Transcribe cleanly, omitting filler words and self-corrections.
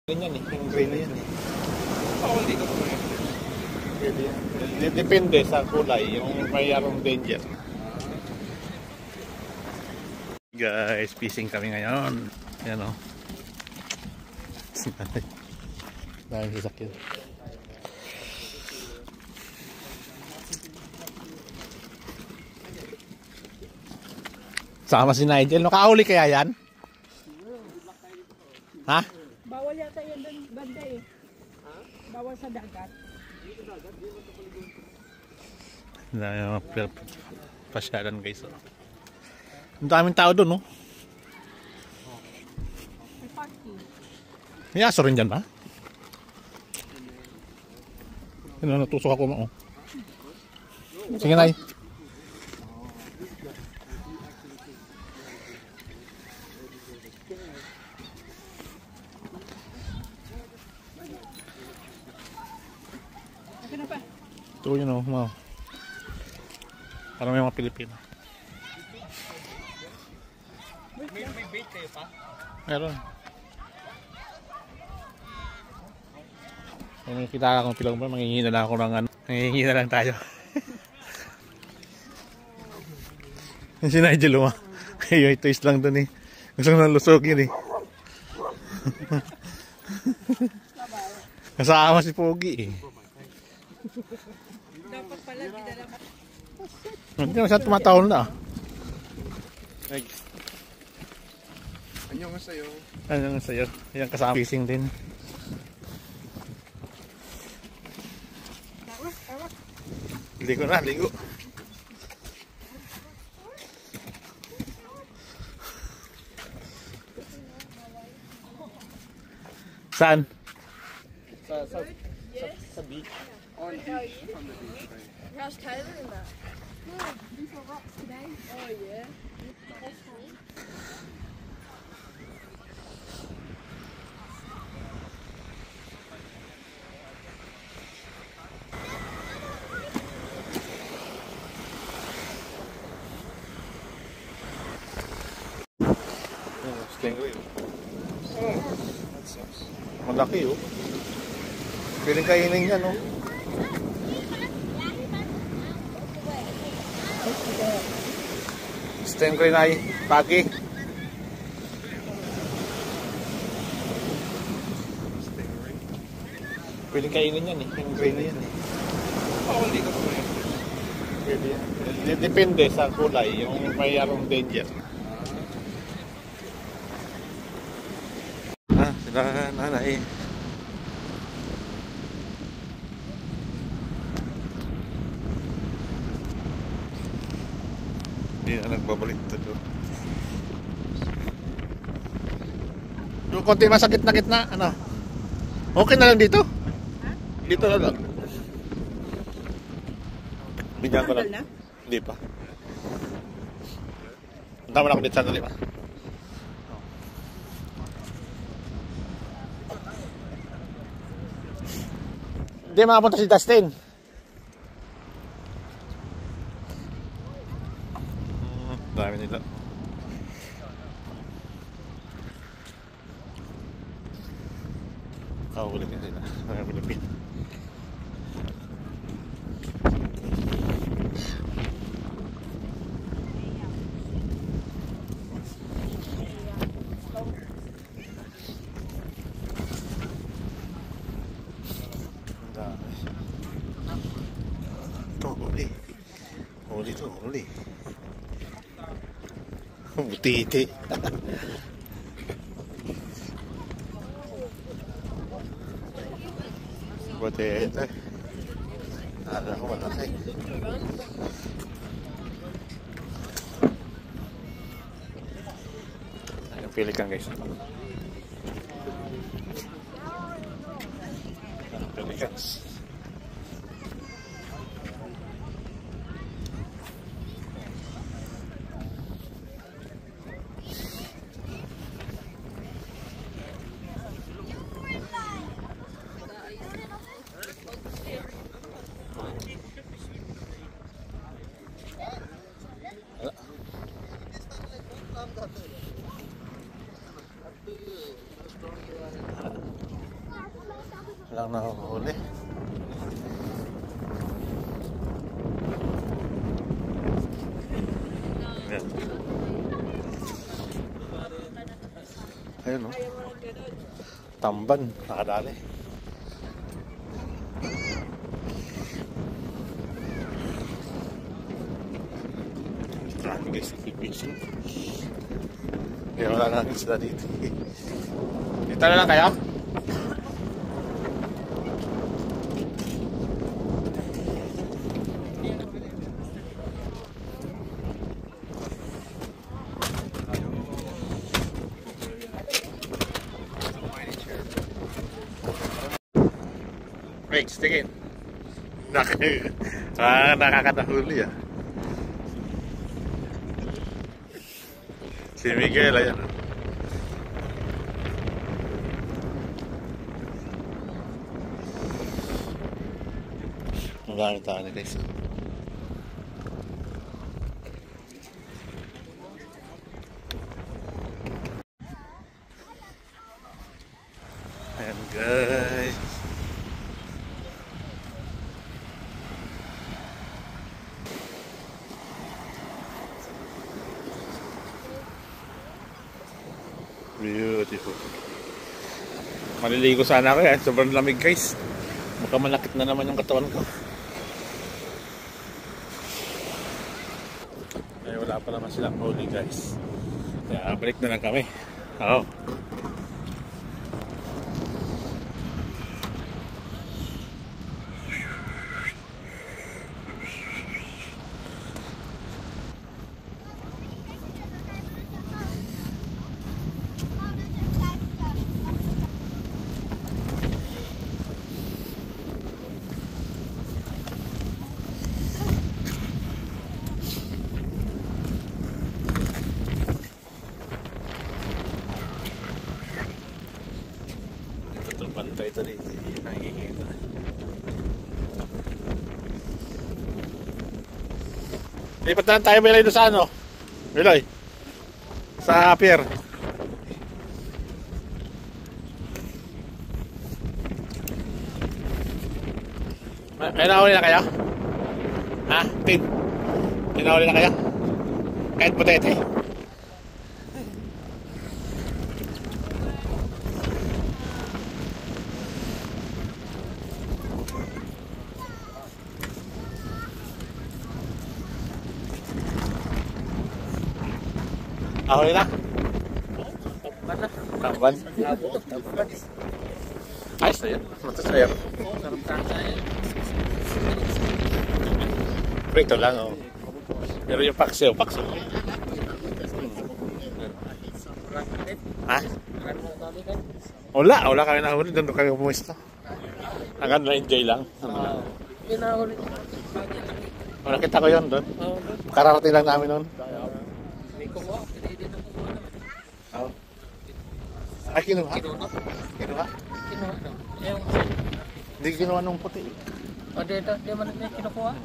Ganyan eh, yung gray na yan eh. Oo, hindi ko po. Depende sa kulay, yung mayroong danger. Guys, fishing kami ngayon. Yan o. Dahil sasakyan. Sama si Nigel. Nakahuli kaya yan? Ha? Bawal yata yan doon banda eh. Ha? Bawal sa dagat. Pasyalan guys. Ang daming tao doon, no? May parking. May aso rin dyan ba? Natusok ako mo. Sige na. Ito yun o, wow. Parang may mga Pilipino. May bait kayo pa? Meron. Kung may kita akong pilong ba, mangingi na lang ako ng ano. Mangingi na lang tayo. Yung si Nigel o, yung twist lang dun eh. Gusto ko nang lusogin eh. Kasama si Pogi eh. Dapat pala dinala mo. Hindi na siya tumatahol na. Anyo nga sa'yo. Ano nga sa'yo? Yan kasama fishing din. Ligo na, ligo. Saan? Sa beach. On beach. From the beach, right? How's Tyler in that? Good. These are rocks today. Oh yeah. That's fine. Stingray. Oh, that sucks. Malaki oh. Piling kainin yan oh. Stingray na pagi. Stingray. Piling kainin yan eh. Yung gray na yan eh. Oo, hindi ko po. Depende sa kulay, yung mayroong danger. Sila nanay. Hindi na nagbabalik ito doon. Doon konti masakit na gitna, ano? Okay na lang dito? Dito na lang. Bigyan ko lang. Hindi pa. Tama na ako dito sandali pa. Hindi makapunta si Dustin. Dami nila. Kahuli ka sila. Mga Pilipino. Huli to, huli. Butiti. Butiti. Ada ko malaki. Ayan, pili kang guys. Pili kang. Walang nahuhuli. Ayan. Ayun o. Tamban, nakadali. Marami guys, fishing. Kaya wala namin sila dito. Dito na lang kayo? Rex, tingin. Nakakatahuli ah. Si Miguel, ayan. Ang dami tayo na guys. Ayan guys. Beautiful. Maliligo sana ako yan. Sobrang lamig guys. Baka malakit na naman yung katawan ko. Ay wala pa naman silang huli guys. Kaya balik na lang kami. Oo. Pantay ito dito, hindi nakikita. Lipat na lang tayo Beloy doon sa ano? Beloy? Sa pier. Kaya nahuli na kayo? Ha? Tin? Nahuli na kayo? Kahit putete? Huli na? Tamban? Ayos na yun. Matas na yun. Prito lang oh. Pero yung pakseo. Ha? Wala kami nahuli. Doon kami pumuista. Hanggang na-enjoy lang. Pinahuli. Nakita ko yun doon. Kararating lang namin noon. Ay, kinuha? Kinuha? Kinuha daw. Hindi kinuha nung puti. O, di man niya kinukuha.